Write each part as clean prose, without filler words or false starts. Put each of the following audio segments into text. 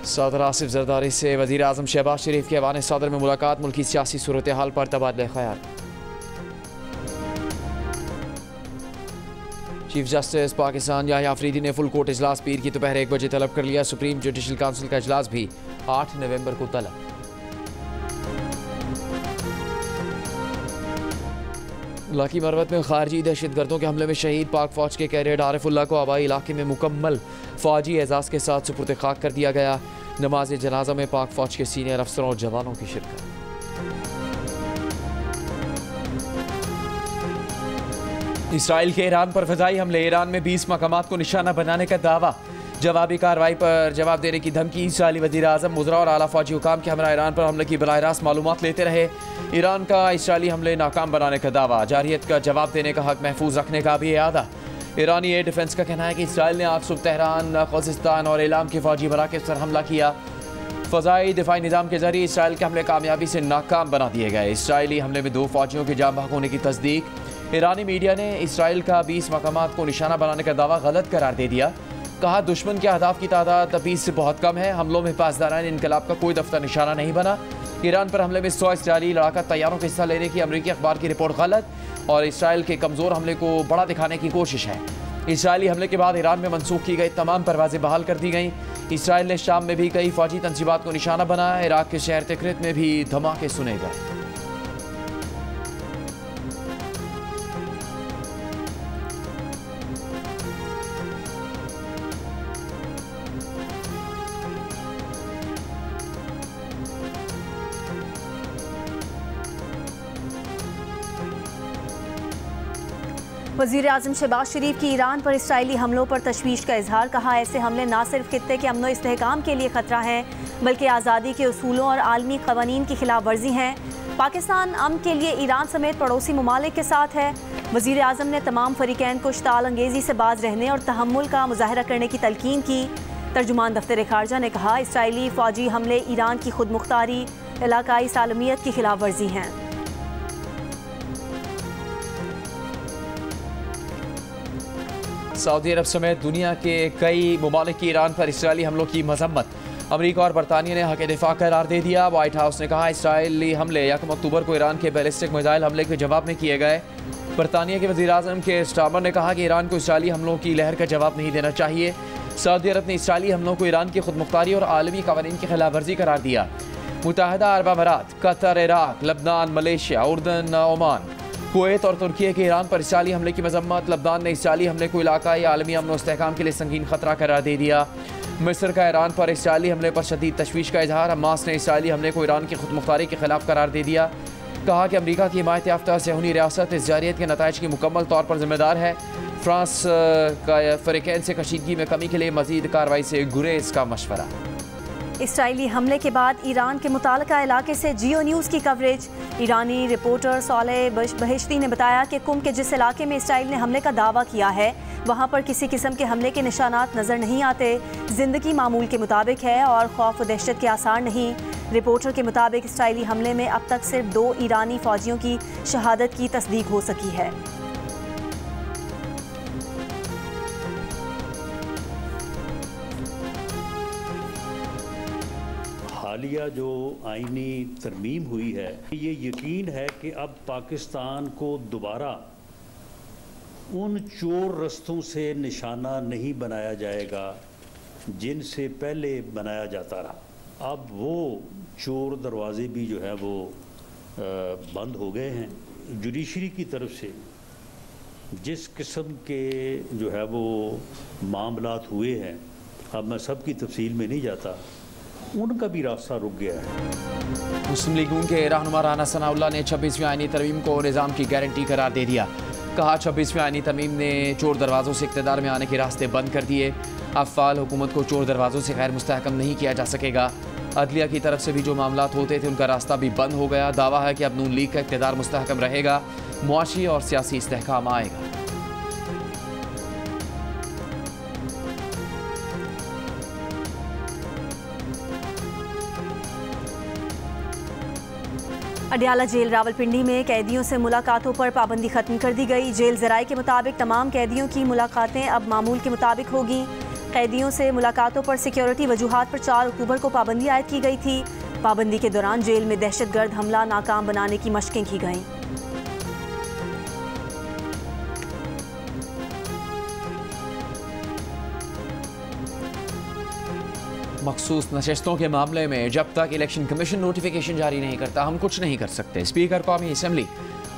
सदर आसिफ जरदारी से वज़ीर आज़म शहबाज शरीफ के ऐवान सदर में मुलाकात, मुल्की सियासी सूरत हाल पर तबादला ख्याल। चीफ जस्टिस पाकिस्तान याह्या अफरीदी ने फुल कोर्ट इजलास पीर की दोपहर 1 बजे तलब कर लिया। सुप्रीम जुडिशल काउंसिल का इजलास भी 8 नवंबर को तलब। लाकी मरवत में खारजी दहशतगर्दों के हमले में शहीद पाक फौज के कैडेट आरिफुल्लाह को आबाई इलाके में मुकम्मल फौजी एजाज के साथ सुपुर्द खाक कर दिया गया। नमाज जनाजा में पाक फौज के सीनियर अफसरों और जवानों की शिरकत। इसराइल के ईरान पर फ़िज़ाई हमले, ईरान में 20 मकामात को निशाना बनाने का दावा। जवाबी कार्रवाई पर जवाब देने की धमकी। इसराइली वज़ीर आज़म मुज़रा और आला फ़ौजी हुकाम के हमरा ईरान पर हमले की बराह रास्त मालूमात लेते रहे। ईरान का इसराइली हमले नाकाम बनाने का दावा, जारहियत का जवाब देने का हक महफूज रखने का भी इरादा। ईरानी एयर डिफेंस का कहना है कि इसराइल ने आज सुबह तेहरान, खुज़िस्तान और इलाम के फ़ौजी मराकज़ पर हमला किया। फ़ज़ाई दिफाई निज़ाम के जरिए इसराइल के हमले कामयाबी से नाकाम बना दिए गए। इसराइली हमले में 2 फ़ौजियों के जाँ बहक होने की तस्दीक। ईरानी मीडिया ने इसराइल का 20 मकामात को निशाना बनाने का दावा गलत करार दे दिया। कहा दुश्मन के अहदाफ की तादाद 20 से बहुत कम है। हमलों में पासदारान इनकलाब का कोई दफ्तर निशाना नहीं बना। ईरान पर हमले में 100 इसराइली लड़ाका तैयारों के हिस्सा लेने की अमरीकी अखबार की रिपोर्ट गलत और इसराइल के कमज़ोर हमले को बड़ा दिखाने की कोशिश है। इसराइली हमले के बाद ईरान में मनसूख की गई तमाम परवाज़ें बहाल कर दी गईं। इसराइल ने शाम में भी कई फौजी तंसीबात को निशाना बनाया। इराक के शहर तिक्रित में भी धमाके सुने गए। वज़ीर आज़म शहबाज शरीफ की ईरान पर इसराइली हमलों पर तशवीश का इजहार। कहा ऐसे हमले न सिर्फ खित्ते के अमन व इस्तेहकाम के लिए ख़तरा है बल्कि आज़ादी के उसूलों और आलमी क़वानीन की खिलाफ वर्जी हैं। पाकिस्तान अमन के लिए ईरान समेत पड़ोसी ममालिक के साथ है। वज़ीर आज़म ने तमाम फ़रीक़ैन को इश्ताल अंगेज़ी से बाज रहने और तहम्मुल का मुज़ाहरा करने की तलकीन की। तर्जुमान दफ्तर ख़ारजा ने कहा इसराइली फ़ौजी हमले ईरान की खुद मुख्तारी, इलाकाई सालमियत की खिलाफ वर्जी हैं। सऊदी अरब समेत दुनिया के कई ममालिक की ईरान पर इसराइली हमलों की मजम्मत। अमरीका और बरतानिया ने हक़ दिफा करार दे दिया। वाइट हाउस ने कहा इसराइली हमले 1 अक्टूबर को ईरान के बैलिस्टिक मिसाइल हमले के जवाब में किए गए। बरतानिया के वज़ीर आज़म के स्टामर ने कहा कि ईरान को इसराइली हमलों की लहर का जवाब नहीं देना चाहिए। सऊदी अरब ने इसराइली हमलों को ईरान की खुद मुख्तारी और आलमी क़वानीन की खिलाफ वर्जी करार दिया। मुत्तहिदा अरब अमारात, कतर, इराक, लबनान, मलेशिया, उर्दन, ओमान, कुवैत और तुर्की के ईरान पर इसराइली हमले की मजम्मत। लबनान ने इसराइली हमले को इलाकाई आलमी अमन व इस्तेहकाम के लिए संगीन खतरा करार दे दिया। मिस्र का ईरान पर इसराइली हमले पर शदीद तशवीश का इजहार। हमास ने इसराइली हमले को ईरान की खुद मुख्तारी के खिलाफ करार दे दिया। कहा कि अमरीका की हिमायत याफ्ता सहूनी रियासत इस जारियत के नताइज की मुकम्मल तौर पर जिम्मेदार है। फ्रांस का फ़रीक़ैन से कशीदगी में कमी के लिए मज़ीद कार्रवाई से गुरेज का मशवरा। इसराइली हमले के बाद ईरान के मुताल्लिका इलाके से जियो न्यूज़ की कवरेज। ईरानी रिपोर्टर सालेह बहिश्ती ने बताया कि कुम के जिस इलाके में इसराइल ने हमले का दावा किया है वहाँ पर किसी किस्म के हमले के निशानात नज़र नहीं आते। ज़िंदगी मामूल के मुताबिक है और खौफ व दहशत के आसार नहीं। रिपोर्टर के मुताबिक इसराइली हमले में अब तक सिर्फ 2 ईरानी फ़ौजियों की शहादत की तस्दीक हो सकी है। हालिया जो आईनी तरमीम हुई है, ये यकीन है कि अब पाकिस्तान को दोबारा उन चोर रस्तों से निशाना नहीं बनाया जाएगा जिनसे पहले बनाया जाता रहा। अब वो चोर दरवाजे भी जो है वो बंद हो गए हैं। जुडिशरी की तरफ से जिस किस्म के जो है वो मामलात हुए हैं, अब मैं सब की तफसील में नहीं जाता, उनका भी रास्ता रुक गया है। मुस्लिम लीग नून के रहनुमा राना सनाउल्लाह ने 26वीं आईनी तरमीम को निज़ाम की गारंटी करार दे दिया। कहा 26वीं आईनी तरमीम ने चोर दरवाज़ों से इक़्तिदार में आने के रास्ते बंद कर दिए। अब फ़ाल हुकूमत को चोर दरवाज़ों से गैर मुस्तहकम नहीं किया जा सकेगा। अदलिया की तरफ से भी जो मामलात होते थे उनका रास्ता भी बंद हो गया। दावा है कि अब नून लीग का इक़्तिदार मुस्तहकम रहेगा, मुआशी और सियासी इस्तेहकाम आएगा। अडियाला जेल रावलपिंडी में कैदियों से मुलाकातों पर पाबंदी खत्म कर दी गई। जेल ज़राए के मुताबिक तमाम कैदियों की मुलाकातें अब मामूल के मुताबिक होगी। कैदियों से मुलाकातों पर सिक्योरिटी वजूहात पर 4 अक्टूबर को पाबंदी आयद की गई थी। पाबंदी के दौरान जेल में दहशतगर्द हमला नाकाम बनाने की मशकें की गईं। मखसूस नशस्तों के मामले में जब तक इलेक्शन कमीशन नोटिफिकेशन जारी नहीं करता हम कुछ नहीं कर सकते। स्पीकर कौमी असम्बली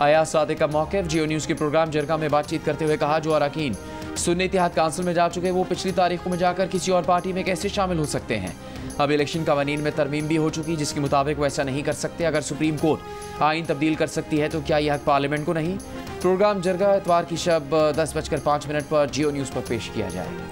अयाज सादिक का मौक़िफ़ जियो न्यूज़ के प्रोग्राम जरगा में बातचीत करते हुए कहा, जो अरकान सुन्नी इत्तेहाद काउंसिल में जा चुके वो पिछली तारीखों में जाकर किसी और पार्टी में कैसे शामिल हो सकते हैं। अब इलेक्शन कवानीन में तरमीम भी हो चुकी जिसके मुताबिक वो ऐसा नहीं कर सकते। अगर सुप्रीम कोर्ट आइन तब्दील कर सकती है तो क्या यह हक पार्लियामेंट को नहीं। प्रोग्राम जरगा इतवार की शब 10:05 पर जियो न्यूज़ पर पेश किया जाएगा।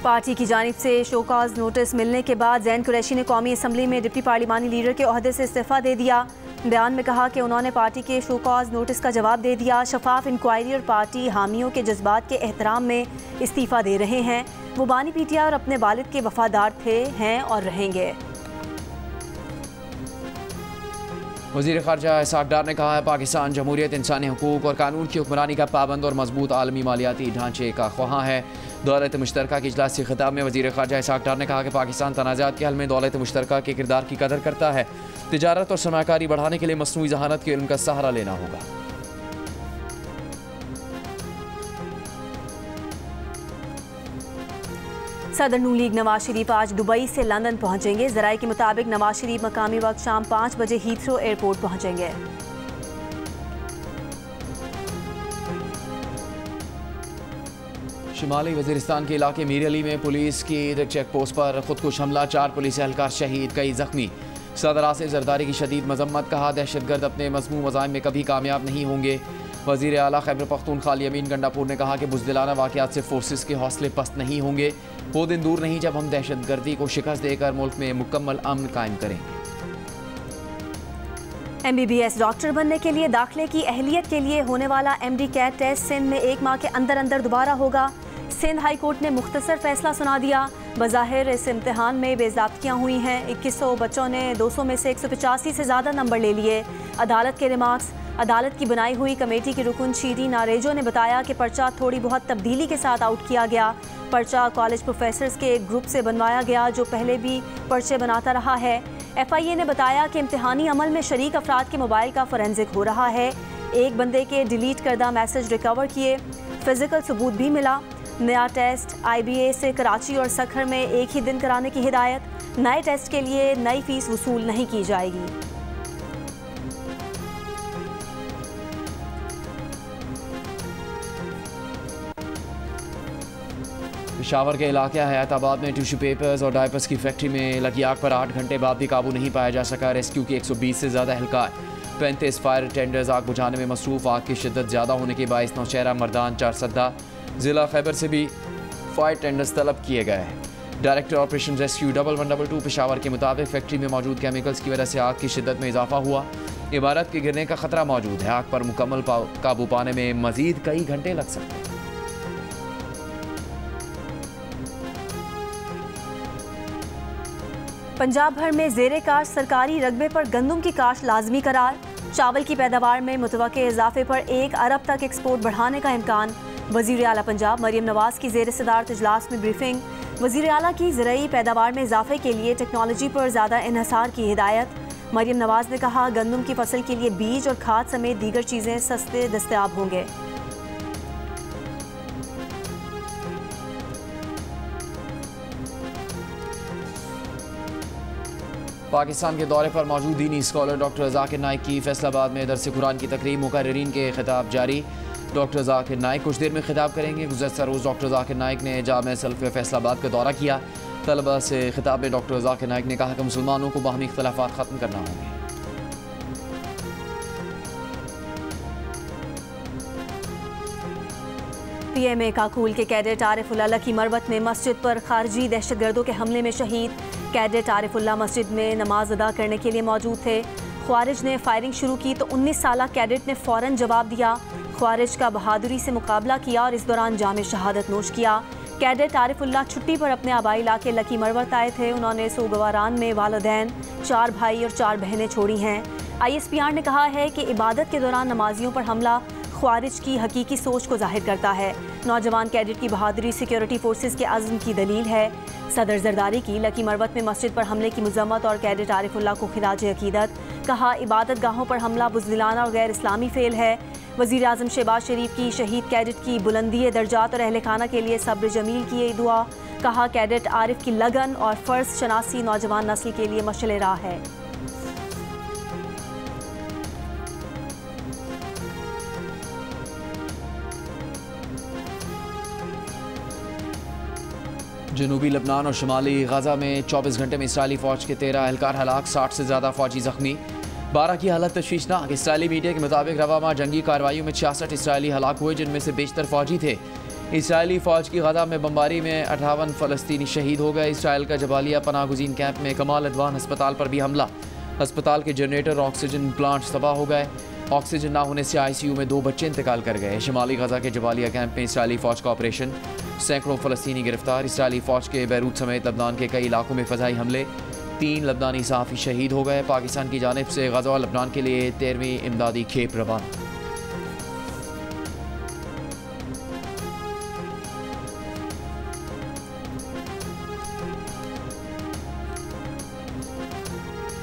पार्टी की जानिब से शोकाज नोटिस मिलने के बाद ज़ैन कुरैशी ने कौमी असम्बली में डिप्टी पार्लिमानी लीडर के ओहदे से इस्तीफ़ा दे दिया। बयान में कहा कि उन्होंने पार्टी के शोकाज नोटिस का जवाब दे दिया। शफाफ इंक्वायरी और पार्टी हामियों के जज्बात के एहतराम में इस्तीफ़ा दे रहे हैं। वो बानी पीटीआई और अपने वालिद के वफादार थे, हैं और रहेंगे। वज़ीर ख़ारजा इसहाक़ डार ने कहा है, पाकिस्तान जमहूरियत, इंसानी हुकूक और कानून की हुक्मरानी का पाबंद और मजबूत आलमी मालियाती ढांचे का ख्वाहां है। दौलत मुश्तरका के इजलास से खिताब में वज़ीर ख़ारजा इसहाक़ डार ने कहा कि पाकिस्तान तनाज़ात के हल में दौलत मुश्तरका के किरदार की कदर करता है। तिजारत और सरमाकारी बढ़ाने के लिए मसनूई ज़हानत के इल्म का सहारा लेना होगा। सदर नून लीग नवाज शरीफ आज दुबई से लंदन पहुंचेंगे। ज़राए के मुताबिक नवाज शरीफ मकामी वक्त शाम 5 बजे हीथ्रो एयरपोर्ट पहुंचेंगे। शिमाली वज़ीरिस्तान के इलाके मीर अली में पुलिस की चेक पोस्ट पर खुदकुश हमला, 4 पुलिस एहलकार शहीद, कई जख्मी। सदर आसिफ जरदारी की शदीद मजम्मत, कहा दहशतगर्द अपने मज़मूम मज़ाहिम में कभी कामयाब नहीं होंगे। वज़ीर आला खैबर पख्तूनख्वा अमीन गंडापुर ने कहा कि बुज़दिलाना वाक़यात से फोर्सेस के हौसले पस्त नहीं होंगे। वो दिन दूर नहीं जब हम दहशतगर्दी को शिकस्त देकर मुल्क में मुकम्मल अमन कायम करेंगे। MBBS डॉक्टर बनने के लिए दाखिले की अहलियत के लिए होने वाला MD कैट टेस्ट सिंध में 1 माह के अंदर दोबारा होगा। सिंध हाई कोर्ट ने मुख्तसर फैसला सुना दिया। बज़ाहिर इस इम्तिहान में बेज़ाब्तियाँ हुई हैं। 2100 बच्चों ने 200 में से 185 से ज़्यादा नंबर ले लिए। अदालत के रिमार्क्स। अदालत की बनाई हुई कमेटी की रुकन शीरी नारेजो ने बताया कि पर्चा थोड़ी बहुत तब्दीली के साथ आउट किया गया। पर्चा कॉलेज प्रोफेसर्स के एक ग्रुप से बनवाया गया जो पहले भी पर्चे बनाता रहा है। FIA ने बताया कि इम्तिहानी अमल में शरीक अफराद के मोबाइल का फोरेंसिक हो रहा है। एक बंदे के डिलीट करदा मैसेज रिकवर किए, फिजिकल सबूत भी मिला। नया टेस्ट IBA से कराची और सखर में एक ही दिन कराने की हिदायत। नए टेस्ट के लिए नई फीस वसूल नहीं की जाएगी। पेशावर के इलाके हयाताबाद में टिश्यू पेपर्स और डायपर्स की फैक्ट्री में लगी आग पर 8 घंटे बाद भी काबू नहीं पाया जा सका। रेस्क्यू के 120 से ज़्यादा एहलकार, 35 फायर टेंडर्स आग बुझाने में मसरूफ़। आग की शिद्दत ज़्यादा होने के बायस नौशहरा, मर्दान, चारसद्दा, ज़िला खैबर से भी फायर टेंडर्स तलब किए गए हैं। डायरेक्टर ऑपरेशन रेस्क्यू 1122 पेशावर के मुताबिक फैक्ट्री में मौजूद केमिकल्स की वजह से आग की शिद्दत में इजाफा हुआ। इमारत के गिरने का खतरा मौजूद है। आग पर मुकम्मल काबू पाने में मजीद कई घंटे लग सकते हैं। पंजाब भर में ज़ेरे काश्त सरकारी रकबे पर गंदम की काश्त लाजमी करार। चावल की पैदावार में मुतवक्के इजाफे पर 1 अरब तक एक्सपोर्ट बढ़ाने का इम्कान। वज़ीर आला पंजाब मरियम नवाज की ज़ेर सदारत इजलास में ब्रीफिंग। वज़ीर आला की ज़राई पैदावार में इजाफे के लिए टेक्नोलॉजी पर ज़्यादा इन्हसार की हिदायत। मरियम नवाज ने कहा, गंदम की फसल के लिए बीज और खाद समेत दीगर चीज़ें सस्ते दस्तयाब होंगे। पाकिस्तान के दौरे पर मौजूद दीनी स्कॉलर डॉक्टर जाकिर नाइक की फैसलाबाद में दरस कुरान की तकरीब, मुकर्रिरीन के खिताब जारी। डॉक्टर जाकिर नाइक कुछ देर में खिताब करेंगे। गुज़श्ता रोज़ डॉक्टर जाकिर नाइक ने जामे सल्फ़ फैसलाबाद का दौरा किया। तलबा से खिताब में डॉक्टर जाकिर नाइक ने कहा कि मुसलमानों को बाहमी इख्तिलाफ़ात ख़त्म करना होंगे। PMA काकूल के कैडेट आरिफुल्लाह लकी मरवत में मस्जिद पर खारजी दहशतगर्दों के हमले में शहीद। कैडेट आरिफुल्लाह मस्जिद में नमाज अदा करने के लिए मौजूद थे। ख्वारिज ने फायरिंग शुरू की तो 19 साला कैडेट ने फ़ौरन जवाब दिया। ख्वारिज का बहादुरी से मुकाबला किया और इस दौरान जामे शहादत नोश किया। कैडेट आरिफुल्लाह छुट्टी पर अपने आबाई इलाके लकी मरवत आए थे। उन्होंने सोगवारान में वालिदैन, 4 भाई और 4 बहनें छोड़ी हैं। ISPR ने कहा है कि इबादत के दौरान नमाजियों पर हमला ख्वारिज की हकीकी सोच को जाहिर करता है। नौजवान कैडेट की बहादुरी सिक्योरिटी फोर्सेस के अज़्म की दलील है। सदर जरदारी की लकी मरवत में मस्जिद पर हमले की मजम्मत और कैडेट आरिफुल्लाह को खिराज अकीदत। कहा, इबादत गाहों पर हमला बुज़दिलाना और गैर इस्लामी फेल है। वज़ीर आज़म शहबाज शरीफ की शहीद कैडेट की बुलंदी दर्जात और अहल खाना के लिए सब्र जमील की दुआ। कहा, कैडेट आरिफ की लगन और फ़र्ज शनासी नौजवान नस्ल के लिए मशअल राह है। जनूबी लबनान और शुमाली गजा में 24 घंटे में इसराइली फ़ौज के 13 एहलकार हलाक, 60 से ज़्यादा फ़ौजी ज़ख्मी। 12 की हालत तशवीशनाक। इसराइली मीडिया के मुताबिक रवा माह जंगी कार्रवाइयों में 66 इसराइली हलाक हुए, जिनमें से बेशतर फ़ौजी थे। इसराइली फ़ौज की गजा में बमबारी में 58 फ़लस्तीनी शहीद हो गए। इसराइल का जबालिया पनाह गुज़ीन कैंप में कमाल अदवान अस्पताल पर भी हमला। अस्पताल के जनरेटर और ऑक्सीजन प्लांट तबाह हो गए। ऑक्सीजन ना होने से ICU में 2 बच्चे इंतकाल कर गए। शुमाली गजा के जबालिया कैंप में इसराइली फ़ौज का ऑपरेशन, सैकड़ों फ़लस्तीनी गिरफ्तार। इसराइली फ़ौज के बैरूत समेत लबनान के कई इलाकों में फ़ज़ाई हमले, 3 लबनानी सहाफ़ी शहीद हो गए। पाकिस्तान की जानिब से गजा और लबनान के लिए 13वीं इमदादी खेप रवाना।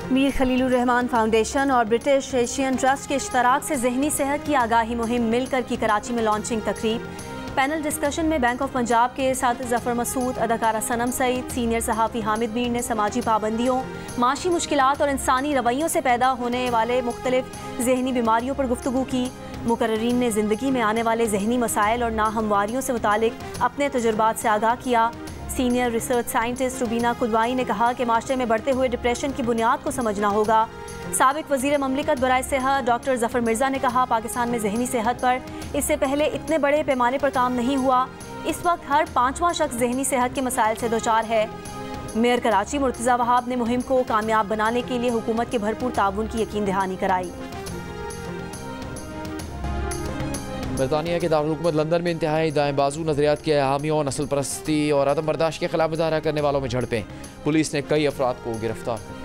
मीर खलीलुर रहमान फाउंडेशन और ब्रिटिश एशियन ट्रस्ट के इश्तराक से ज़हनी सेहत की आगाही मुहिम मिलकर की कराची में लॉन्चिंग तकरीब। पैनल डिस्कशन में बैंक ऑफ पंजाब के साथ जफ़र मसूद, अदाकारा सनम सईद, सीनियर सहाफ़ी हामिद मीर ने समाजी पाबंदियों, माशी मुश्किलात और इंसानी रवैयों से पैदा होने वाले मुख्तलिफ ज़हनी बीमारियों पर गुफ्तगू की। मुकर्रीन ने ज़िंदगी में आने वाले ज़हनी मसाइल और नाहमवारियों से मुतालिक अपने तजुर्बात से आगाह किया। सीनियर रिसर्च साइंटिस्ट रुबीना कुदवाई ने कहा कि माशरे में बढ़ते हुए डिप्रेशन की बुनियाद को समझना होगा। साबिक वज़ीर ममलिकत बराए सेहत डॉक्टर ज़फ़र मिर्ज़ा ने कहा, पाकिस्तान में ज़हनी सेहत पर इससे पहले इतने बड़े पैमाने पर काम नहीं हुआ। इस वक्त हर 5वां शख्स ज़हनी सेहत के मसाइल से दोचार है। मेयर कराची मुर्तज़ा वहाब ने मुहिम को कामयाब बनाने के लिए हुकूमत के भरपूर ताउन की यकीन दहानी कराई। बरतानिया के दारुल-हुकूमत लंदन में इंतहाई दाएं बाजू नजरियात के हामियों, नस्ल परस्ती और अदम बर्दाश्त के खिलाफ मुजाहरा करने वालों में झड़पें। पुलिस ने कई अफराद को गिरफ्तार किया।